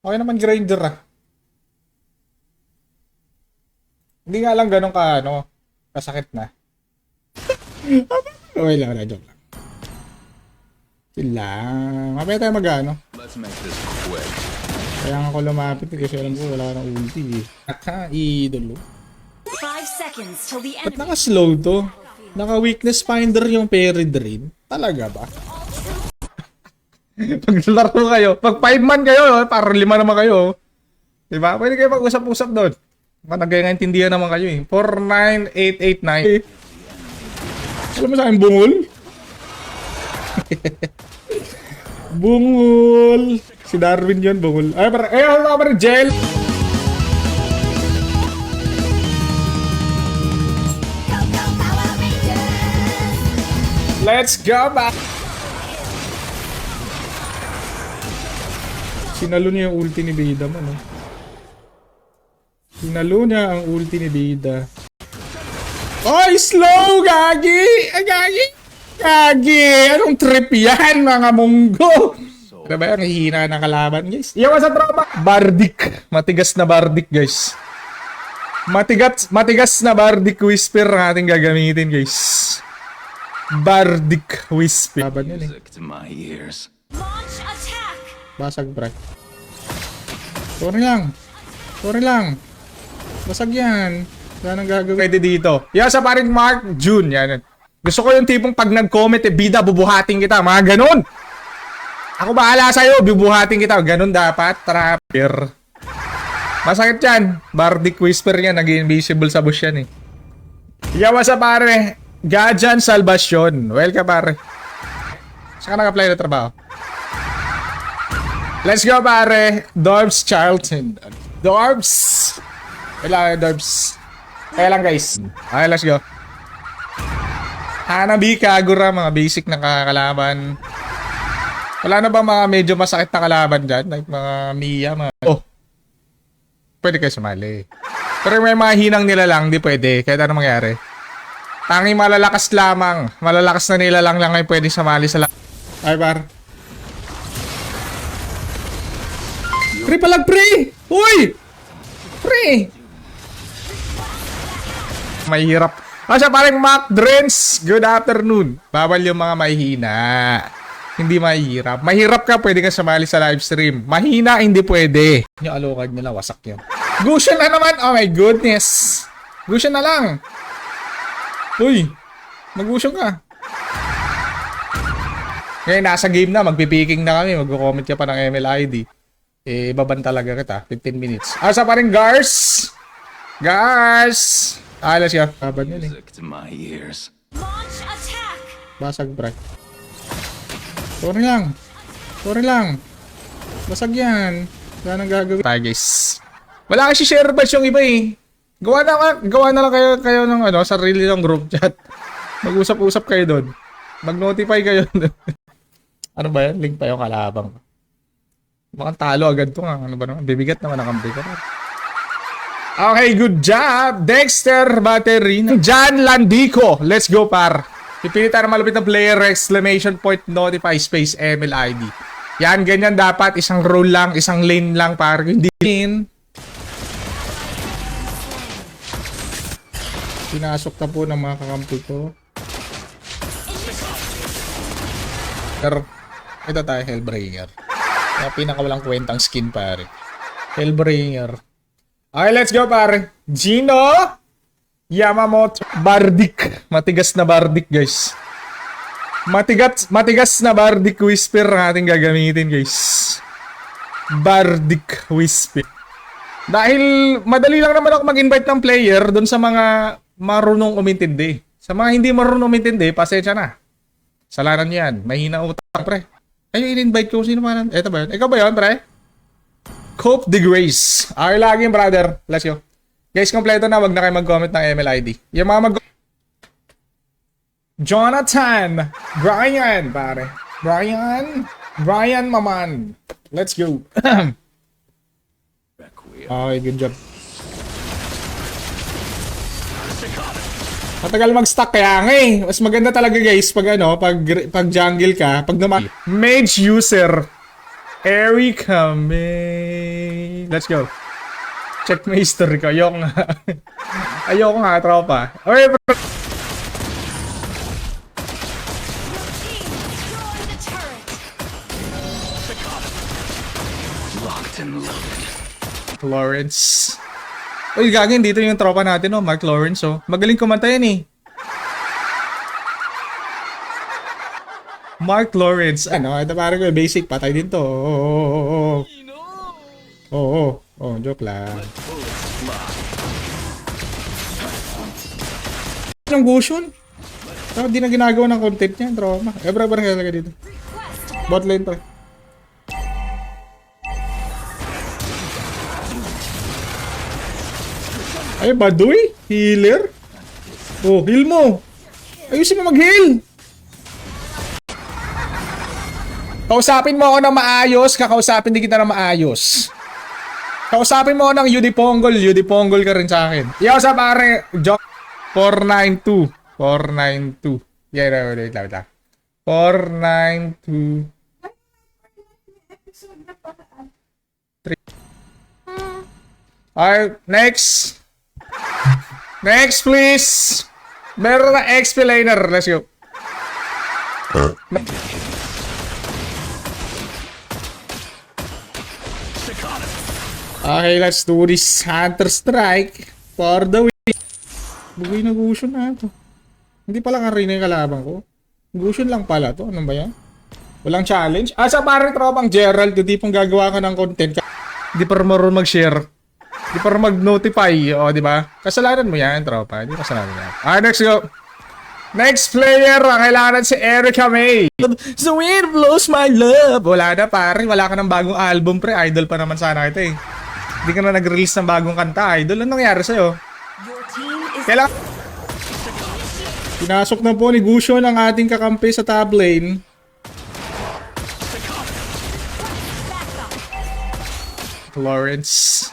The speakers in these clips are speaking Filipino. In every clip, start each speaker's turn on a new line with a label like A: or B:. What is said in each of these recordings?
A: Okay naman grinder ah. Hindi nga lang ganun ka, ano, kasakit na. Okay lang, wala, joke lang. Chill lang. Mamaya tayo mag-ano.
B: Let's make this quick.
A: Kaya nga ako lumapit kasi alam ko wala ka ng ulti eh. Idolo.
C: 5 seconds till the
A: Ba't
C: enemy.
A: naka-slow to? Naka-weakness finder yung Peregrine? Talaga ba? Pag laro kayo, pag 5 man kayo, para 5 naman kayo. Diba? Pwede kayo mag-usap-usap doon. Nagkaintindihan naman kayo eh. 49889. Alam mo sa akin, bungol? Bungol! Si Darwin yun, bungol. Ay, wala pa rin, gel! Let's go back! Sinalo niya yung ulti ni Bida man, no? Sinalo niya ang ulti ni Bida. Oy, slow! Gagi! Ay, gagi! Gagi! Anong trip yan, mga munggo? Ano ba yung hihina ng kalaban, guys? Iyawa sa tropa! Bardic. Matigas na Bardic, guys. Matigas na Bardic Whisper ang ating gagamitin, guys. Bardic Whisper. Laban yun eh.
B: Music to my ears.
C: Launch attack.
A: Basag, pre. Sorry lang. Sorry lang. Basag yan. Wala nang gagawin. Pwede dito. Yan sa paring Mark June. Yan. Gusto ko yung tipong pag nag-comment Bida, bubuhatin kita. Mga ganun. Ako bahala sa'yo. Bubuhatin kita. Ganun dapat. Trapper. Masakit yan. Bardic Whisper yan. Nag-invisible sa bush yan eh. Yawa sa pare. Gajan Salvacion. Welcome pare. Saan ka nag-apply na trabaho? Let's go pare. Dorbs Charlton. Dorbs. Kailangan Dorbs. Kaya lang guys. Okay, let's go. Hanabi, Kagura, mga basic na kakalaban. Wala na ba mga medyo masakit na kalaban dyan? Like mga Mia, mga... Oh. Pwede kayo sumali. Pero may mga hinang nila lang, di pwede. Kahit ano mangyari. Tanging malalakas lamang. Malalakas na nila lang ay pwede sumali sa ay, par. Pre palag, pre! Uy! Pre! Mahirap. Siya parang Mac Drens. Good afternoon. Bawal yung mga mahihina. Hindi mahirap. Mahirap ka, pwede ka sumali sa live stream. Mahina, hindi pwede. Yung alokad nila, wasak yun. Gushan na naman. Oh my goodness. Gushan na lang. Uy, mag-usyo ka. Ngayon, nasa game na. Magpipiking na kami. Mag-comment ka pa ng MLID. Eh, baban talaga kita. 15 minutes. Asa pa rin, Gars? Gars! Let's go. Baban yun eh.
B: Music to my ears.
C: Launch attack.
A: Basag, pre. Sorry lang. Sorry lang. Basag yan. Wala nang gagawin. Tayo, guys. Wala kasi share batch yung iba eh. Gawa na lang kayo ng ano, sarili ng group chat. Mag-usap-usap kayo doon. Mag-notify kayo. Ano ba yan? Link pa yung kalabang. Mukhang talo agad to nga. Ano ba naman? Bibigat naman ang kampi ko. Okay, good job. Dexter Battery. John Landico. Let's go, par. Pipili tayo ng malupit na player. Exclamation point, notify, space, MLID. Yan, ganyan dapat. Isang role lang, isang lane lang, par. Hindi lane. Pinasok na po ng mga kakampi ko. Pero, ito tayo, Hellbringer. Kaya pinakawalang kwentang skin, pare. Hellbringer. Okay, let's go, pare. Gino Yamamoto. Bardic. Matigas na Bardic, guys. Matigas na Bardic Whisper ang ating gagamitin, guys. Bardic Whisper. Dahil madali lang naman ako mag-invite ng player doon sa mga marunong umintindi. Sa mga hindi marunong umintindi, pasensya na. Salanan yan. Mahina utang, pre. Ay, in-invite ko. Sino man? Eto ba yun? Ikaw ba yun, pre? Cope the Grace. Ay, lagi yung brother. Let's go. Guys, kompleto na. Wag na kayo mag-comment ng MLID. Yung mga Jonathan. Brian, pare. Brian Maman. Let's go. Okay, good job. Matagal mag-stack kaya nga eh. Mas maganda talaga guys pag ano, pag jungle ka, pag naman mage user. Erika May. Let's go. Check my history ko. Ayoko nga. Ayoko nga, tropa. Okay, bro.
C: Team destroyed the turret.
B: Locked and loaded.
A: Lawrence. Uy, gagawin dito yung tropa natin, oh. Mark Lawrence, oh. Magaling kumanta yan, eh. Mark Lawrence. Ano, ito parang basic. Patay din to. Oo. Oo, joke lang. Anong Gusion? Di na ginagawa ng content niya, trauma. Bra, kaya dito. Bot lane, pre. Ay, Baduy? Healer? Oh, heal mo. Ayusin mo mag-heal. Kausapin mo ako ng maayos, kakausapin din kita ng maayos. Kausapin mo ako ng Udiponggol ka rin sa akin. Yo, sa pare, joke. 492. 492. Yeah, wait lang. 492. 3. Alright, next. Next, please. Meron na explainer. Let's go. Okay, let's do this Hunter Strike for the win. Bugay na Gusion na ito. Hindi pala Karina yung kalaban ko. Gusion lang pala to. Ano ba yan? Walang challenge. Sa parang tropang Gerald, hindi pong gagawa ka ng content. Hindi pa marunong mag-share. Hindi pa mag-notify. O, di ba? Kasalanan mo yan, tropa. Hindi kasalanan yan. Next go. Next player, kailangan si Erika May. The wind blows my love. Wala na, pare. Wala ka ng bagong album, pre. Idol pa naman sana kita eh. Hindi ka na nag-release ng bagong kanta, idol. Anong nangyari sa'yo?
C: Your team is
A: Kailangan... Pinasok na po ni Gusion ang ating kakampi sa top lane. Lawrence.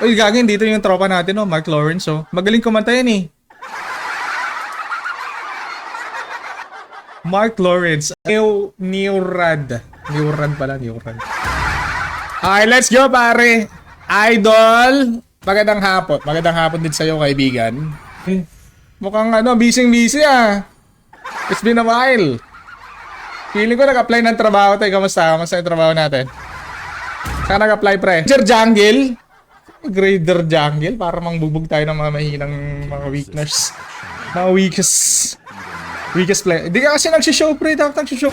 A: Uy, gagawin dito yung tropa natin, oh. Mark Lawrence, oh. Magaling kumanta yan, eh. Mark Lawrence. Neurad pala. Okay, let's go, pare. Idol. Magandang hapon din sa'yo, kaibigan. Mukhang busy ah. It's been a while. Feeling ko nag-apply ng trabaho tayo. Kamusta yung trabaho natin? Saan nag-apply, pre? Grader jungle? Para mangbubog tayo ng mga mahinang mga weakness. Mga weakest play. Hindi ka kasi nagsishow, pre. Dapat nagsishow.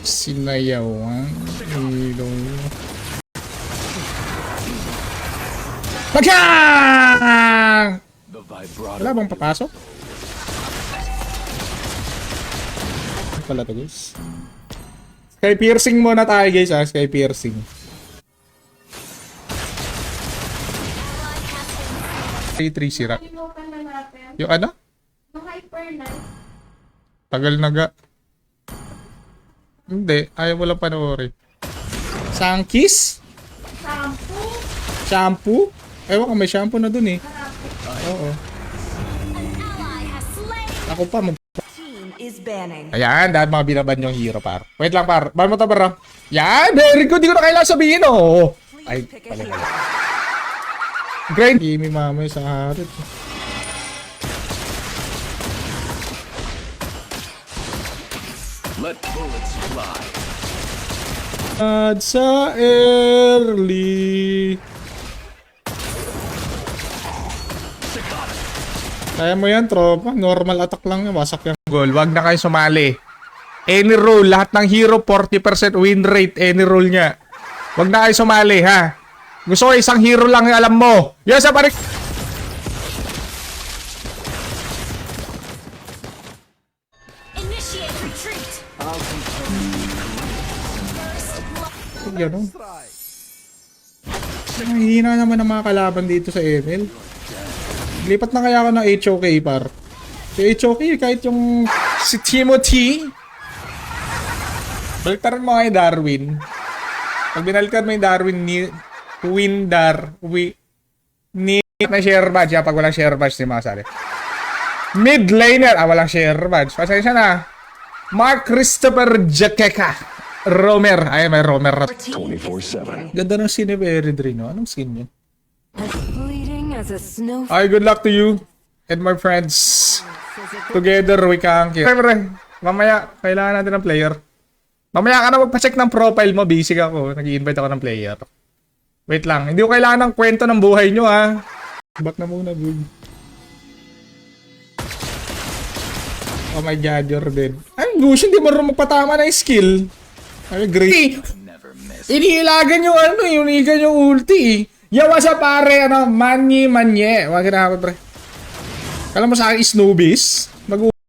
A: Sinayawan. Ilong. Pagkang! Wala bang papasok? Pala to, guys. Sky piercing muna tayo, guys, ha. Sky piercing. 3-3 sira. Yung ano?
D: Yung Hyper Knight.
A: Tagal na ga. Hindi, ayaw mo lang panoorin. Sankis? Shampoo? Ewan ko, may shampoo na dun eh. Oo.
C: ally has slain.
A: Ako pa,
C: Team is banning.
A: Ayan, dahil mga binaban yung hero, par. Wait lang, par. Ban mo to, par. Yan, very good. Di ko na kailangan sabihin, oh. Ay, pala. Great. Gimme mamay sa harit.
B: Let bullets fly.
A: At sa early. Kaya mo yan, tropa. Normal attack lang yan. Wasak yan. Goal. Wag na kayo sumali. Any rule. Lahat ng hero, 40% win rate. Any rule niya. Wag na kayo sumali, ha? Gusto ko isang hero lang yung alam mo. Yan sa parik.
C: Initiate retreat.
A: Ganun. Mahina naman ang mga kalaban dito sa ML. Lipat na kaya ako ng HOK, par. Si HOK, kahit yung si Timothy. Baliktaran mo kay Darwin. Pag binalikan mo yung Darwin ni na share badge, pag walang share badge, di makasali. Mid laner. Walang share badge. Pasensya na. Mark Christopher Jaqueca. Romer. Ay, may Romer.
C: Your team is
B: 24/7.
A: Ganda ng skin ni Peregrino. Anong skin yun?
C: as fleeting as a snow.
A: Ay, good luck to you and my friends. Together we can kill. Siyempre, mamaya, kailangan natin ng player. Mamaya ka na magpa-check ng profile mo. Busy ako. Nag-i-invite ako ng player. Wait lang. Hindi ko kailangan ng kwento ng buhay nyo, ha. Back na muna, boy. Oh my god, you're dead. Ay, Gush, hindi marunong magpatama na yung skill. Ay, great.
B: Never miss.
A: Inihilagan yung ano, unigan yung ulti. Yawa sa pare, ano, manye. Wag na ako, pre. Kala mo sa akin, Snoobis?